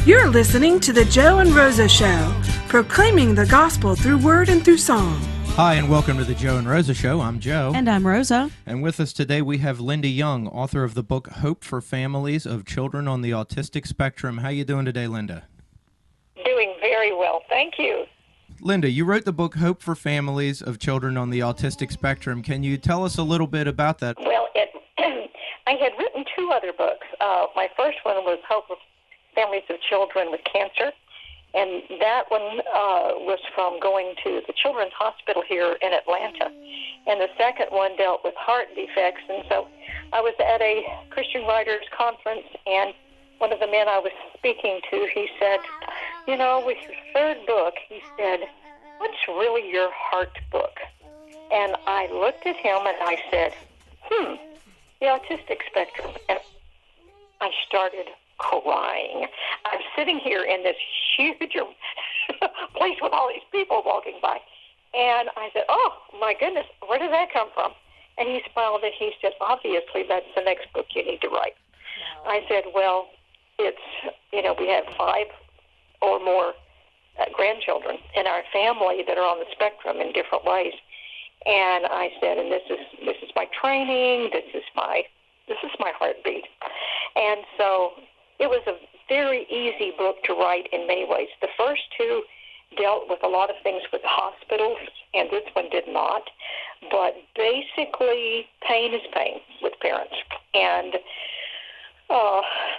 You're listening to the Joe and Rosa Show, proclaiming the gospel through word and through song. Hi, and welcome to the Joe and Rosa Show. I'm Joe. And I'm Rosa. And with us today we have Lynda Young, author of the book Hope for Families of Children on the Autistic Spectrum. How you doing today, Lynda? Doing very well, thank you. Lynda, you wrote the book Hope for Families of Children on the Autistic Spectrum. Can you tell us a little bit about that? Well, I had written two other books. My first one was Hope for Families of Children with Cancer, and that one was from going to the Children's Hospital here in Atlanta. And the second one dealt with heart defects. And so I was at a Christian Writers Conference, and one of the men I was speaking to, he said, you know, with your third book, he said, what's really your heart book? And I looked at him and I said, the autistic spectrum. And I started crying. I'm sitting here in this huge place with all these people walking by. And I said, oh, my goodness, where did that come from? And he smiled and he said, obviously, that's the next book you need to write. Wow. I said, well, it's, you know, we have 5 or more grandchildren in our family that are on the spectrum in different ways. And I said, and this is my training, this is my heartbeat. And so it was a very easy book to write in many ways. The first two dealt with a lot of things with hospitals, and this one did not. But basically, pain is pain with parents. And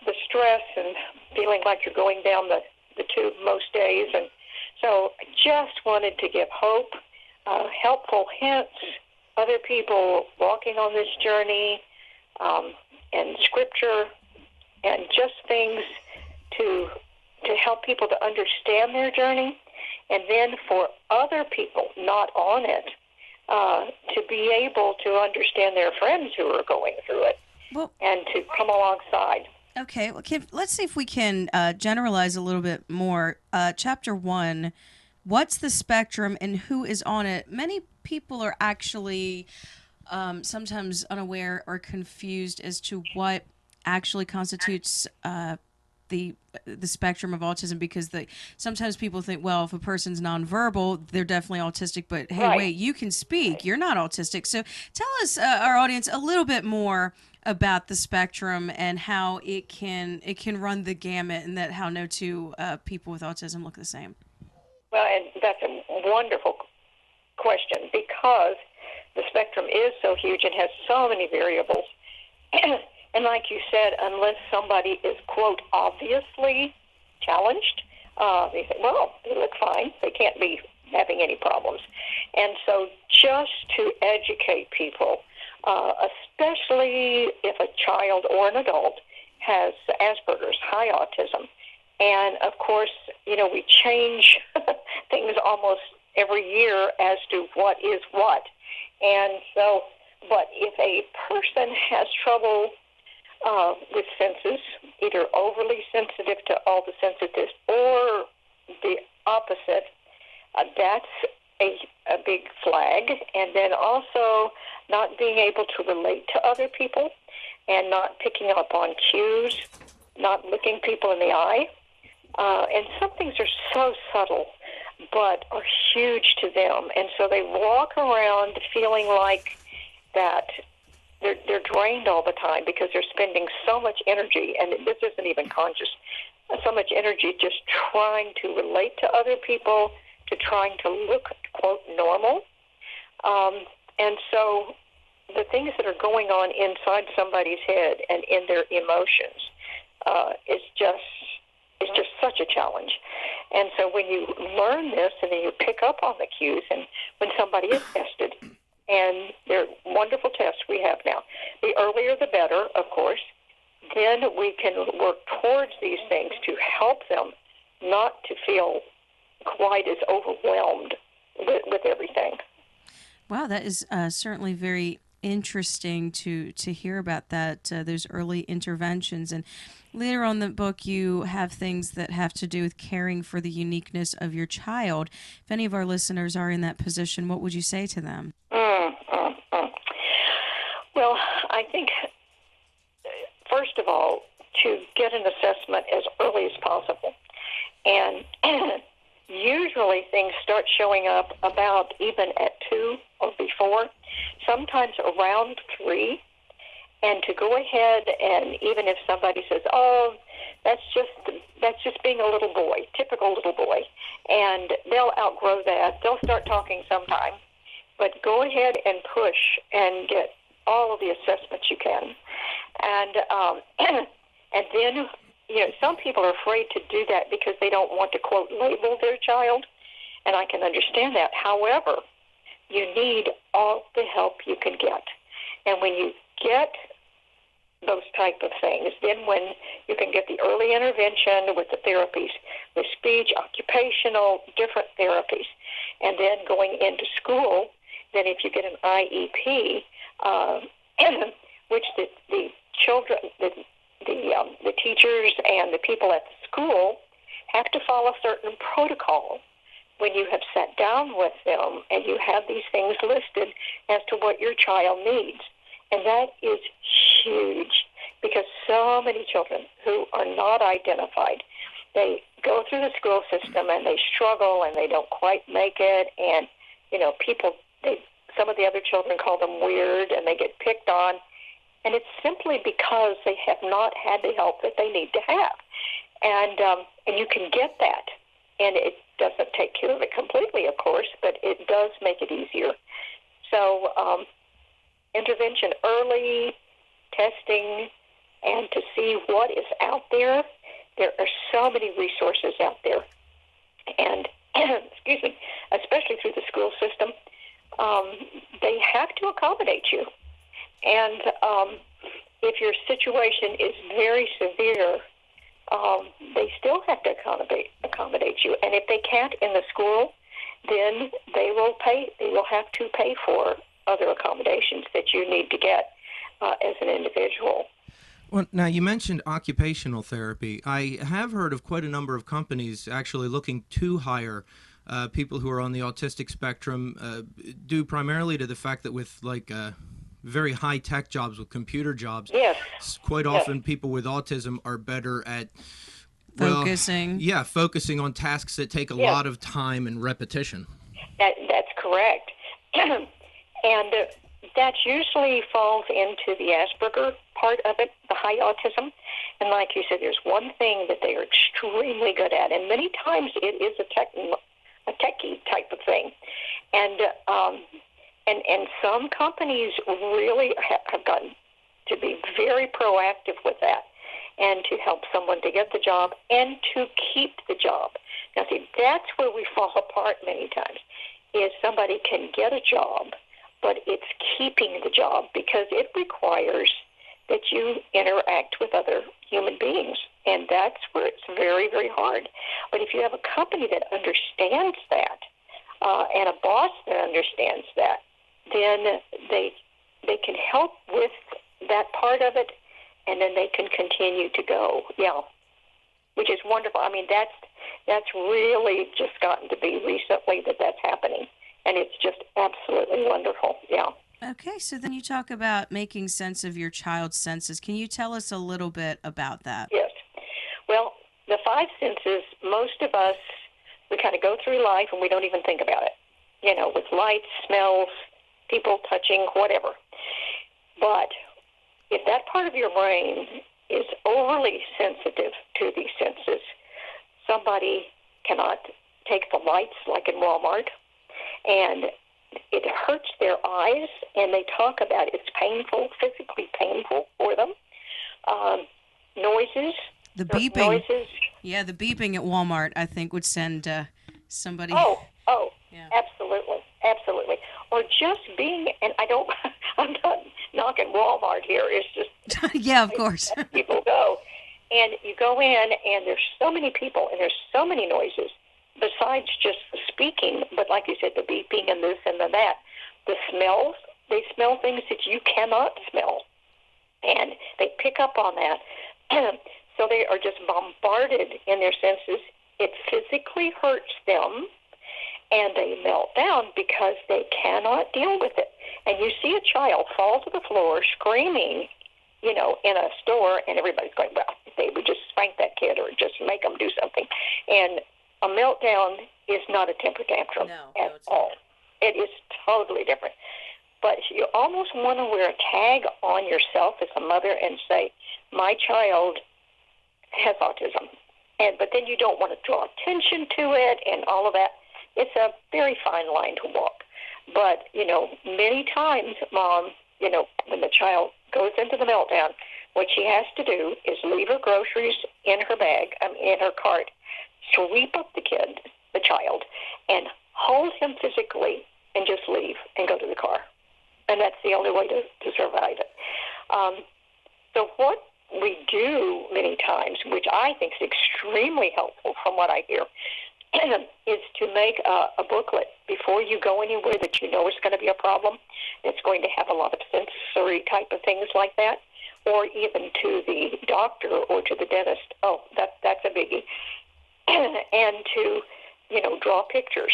the stress and feeling like you're going down the tube most days. And so I just wanted to give hope, helpful hints, other people walking on this journey, and scripture, and just things to help people to understand their journey, and then for other people not on it to be able to understand their friends who are going through it, and to come alongside. Okay, well, let's see if we can generalize a little bit more. Chapter 1, what's the spectrum and who is on it? Many people are actually sometimes unaware or confused as to what actually constitutes the spectrum of autism, because sometimes people think, well, if a person's nonverbal, they're definitely autistic, but hey, right. Wait, you can speak, you're not autistic. So tell us, our audience, a little bit more about the spectrum and how it can run the gamut, and that how no two people with autism look the same. Well, and that's a wonderful question, because the spectrum is so huge and has so many variables. And like you said, unless somebody is, quote, obviously challenged, they say, well, they look fine. They can't be having any problems. And so just to educate people, especially if a child or an adult has Asperger's, high autism, and of course, you know, we change things almost every year as to what is what. And so, but if a person has trouble with senses, either overly sensitive to all the sensitives or the opposite, that's a big flag. And then also not being able to relate to other people and not picking up on cues, not looking people in the eye. And some things are so subtle but are huge to them. And so they walk around feeling like that they're drained all the time because they're spending so much energy, and this isn't even conscious, so much energy just trying to relate to other people, to trying to look, quote, normal. And so the things that are going on inside somebody's head and in their emotions is just such a challenge. And so when you learn this and then you pick up on the cues, and when somebody is tested, and they're wonderful tests we have now, the earlier the better, of course, then we can work towards these things to help them not to feel quite as overwhelmed with everything. Wow, that is certainly very interesting to hear about that, those early interventions. And later on in the book, you have things that have to do with caring for the uniqueness of your child. If any of our listeners are in that position, what would you say to them? Well, I think, first of all, to get an assessment as early as possible. And usually things start showing up about even at 2 or before, sometimes around 3. And to go ahead and even if somebody says, oh, that's just being a little boy, typical little boy, and they'll outgrow that. They'll start talking sometime. But go ahead and push and get all of the assessments you can. And and then, some people are afraid to do that because they don't want to, quote, label their child, and I can understand that. However, you need all the help you can get. And when you get those type of things, then when you can get the early intervention with the therapies, with speech, occupational, different therapies, and then going into school, then if you get an IEP, which the children, the teachers and the people at the school have to follow certain protocol when you have sat down with them and you have these things listed as to what your child needs. And that is huge because so many children who are not identified, they go through the school system and they struggle and they don't quite make it. And, some of the other children call them weird and they get picked on. And it's simply because they have not had the help that they need to have. And you can get that. And it doesn't take care of it completely, of course, but it does make it easier. So intervention early, testing, and to see what is out there. There are so many resources out there. And, excuse me, especially through the school system, they have to accommodate you. And if your situation is very severe, they still have to accommodate you. And if they can't in the school, then they will have to pay for other accommodations that you need to get as an individual. Well, now you mentioned occupational therapy. I have heard of quite a number of companies actually looking to hire people who are on the autistic spectrum, due primarily to the fact that with very high-tech jobs, with computer jobs, yes, quite often people with autism are better at focusing on tasks that take a lot of time and repetition. That's correct. And that usually falls into the Asperger part of it, the high autism. And like you said, there's one thing that they are extremely good at, and many times it is a techie type of thing. And some companies really have gotten to be very proactive with that and to help someone to get the job and to keep the job. Now, see, that's where we fall apart many times, is somebody can get a job, but it's keeping the job because it requires that you interact with other human beings, and that's where it's very, very hard. But if you have a company that understands that and a boss that understands that, then they can help with that part of it, and then they can continue to go, which is wonderful. I mean, that's really just gotten to be recently that's happening, and it's just absolutely wonderful, Okay, so then you talk about making sense of your child's senses. Can you tell us a little bit about that? Yes. Well, the 5 senses, most of us, we kind of go through life and we don't even think about it, with lights, smells, people touching, whatever. But if that part of your brain is overly sensitive to these senses, somebody cannot take the lights like in Walmart, and it hurts their eyes, and they talk about it's painful, physically painful for them. Noises. The beeping. Noises. Yeah, the beeping at Walmart, I think, would send somebody. Oh, yeah. Absolutely. Or just being, and I'm not knocking Walmart here. It's just. Yeah, of course. People go. And you go in, and there's so many people, and there's so many noises. Besides just the speaking, but like you said, the beeping and this and that, the smells, they smell things that you cannot smell. And they pick up on that. So they are just bombarded in their senses. It physically hurts them, and they melt down because they cannot deal with it. And you see a child fall to the floor screaming, in a store, and everybody's going, well, if they would just spank that kid or just make them do something. And a meltdown is not a temper tantrum at all. It is totally different. But you almost want to wear a tag on yourself as a mother and say, my child has autism. But then you don't want to draw attention to it and all of that. It's a very fine line to walk. But, many times, Mom, when the child goes into the meltdown, what she has to do is leave her groceries in her bag, in her cart, sweep up the child, and hold him physically and just leave and go to the car. And that's the only way to survive it. So what we do many times, which I think is extremely helpful from what I hear, is to make a booklet before you go anywhere that you know is going to be a problem. It's going to have a lot of sensory type of things like that, or even to the doctor or to the dentist. Oh, that's a biggie. And to, draw pictures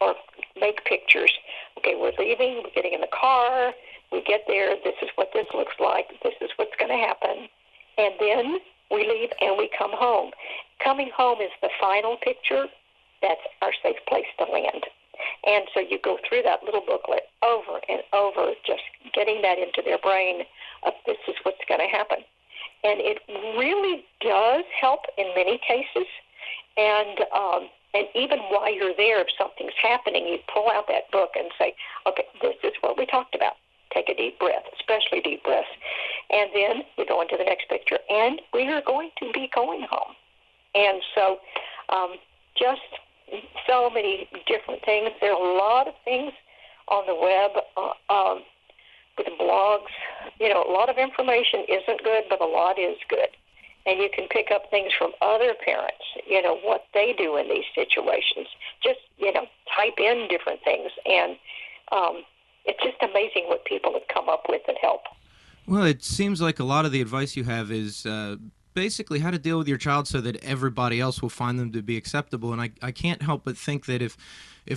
or make pictures. Okay, we're leaving, we're getting in the car, we get there, this is what this looks like, this is what's going to happen. And then we leave and we come home. Coming home is the final picture. That's our safe place to land. And so you go through that little booklet over and over, just getting that into their brain of this is what's going to happen. And it really does help in many cases. And even while you're there, if something's happening, you pull out that book and say, okay, this is what we talked about. Take a deep breath, especially deep breaths. And then you go into the next picture. And we are going to be going home. And so just so many different things. There are a lot of things on the web with blogs. A lot of information isn't good, but a lot is good. And you can pick up things from other parents, what they do in these situations. Just, type in different things. And it's just amazing what people have come up with that help. Well, it seems like a lot of the advice you have is basically how to deal with your child so that everybody else will find them to be acceptable. And I can't help but think that if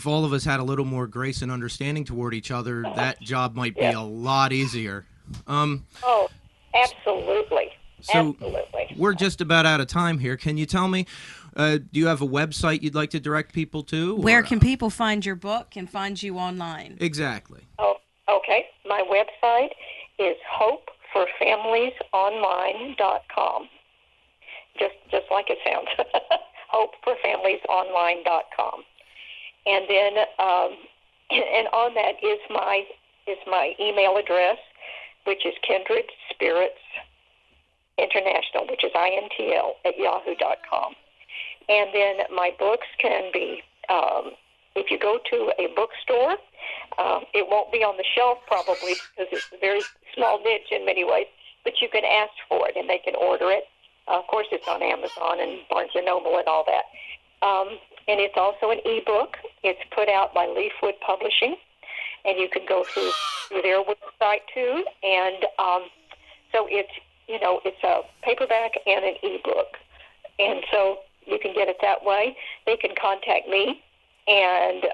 all of us had a little more grace and understanding toward each other, that job might be a lot easier. Oh, absolutely. So we're just about out of time here. Can you tell me, do you have a website you'd like to direct people to? Where can people find your book and find you online? Exactly. Oh, okay. My website is hopeforfamiliesonline.com. Just like it sounds. hopeforfamiliesonline.com. And then, and on that is my email address, which is Kindred Spirits International, which is INTL @yahoo.com. And then my books can be, if you go to a bookstore, it won't be on the shelf probably because it's a very small niche in many ways, but you can ask for it and they can order it. Of course, it's on Amazon and Barnes & Noble and all that. And it's also an ebook. It's put out by Leafwood Publishing, and you can go through their website too. And so it's a paperback and an ebook, and so you can get it that way. They can contact me, and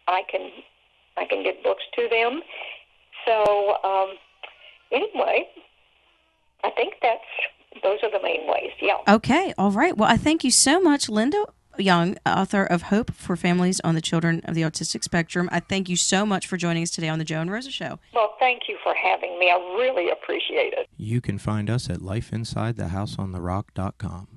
I can get books to them. So anyway, I think those are the main ways. Yeah. Okay. All right. Well, I thank you so much, Lynda Young, author of Hope for Families on the Children of the Autistic Spectrum. I thank you so much for joining us today on the Joe and Rosa Show. Well, thank you for having me. I really appreciate it. You can find us at lifeinsidetheHouseontheRock.com.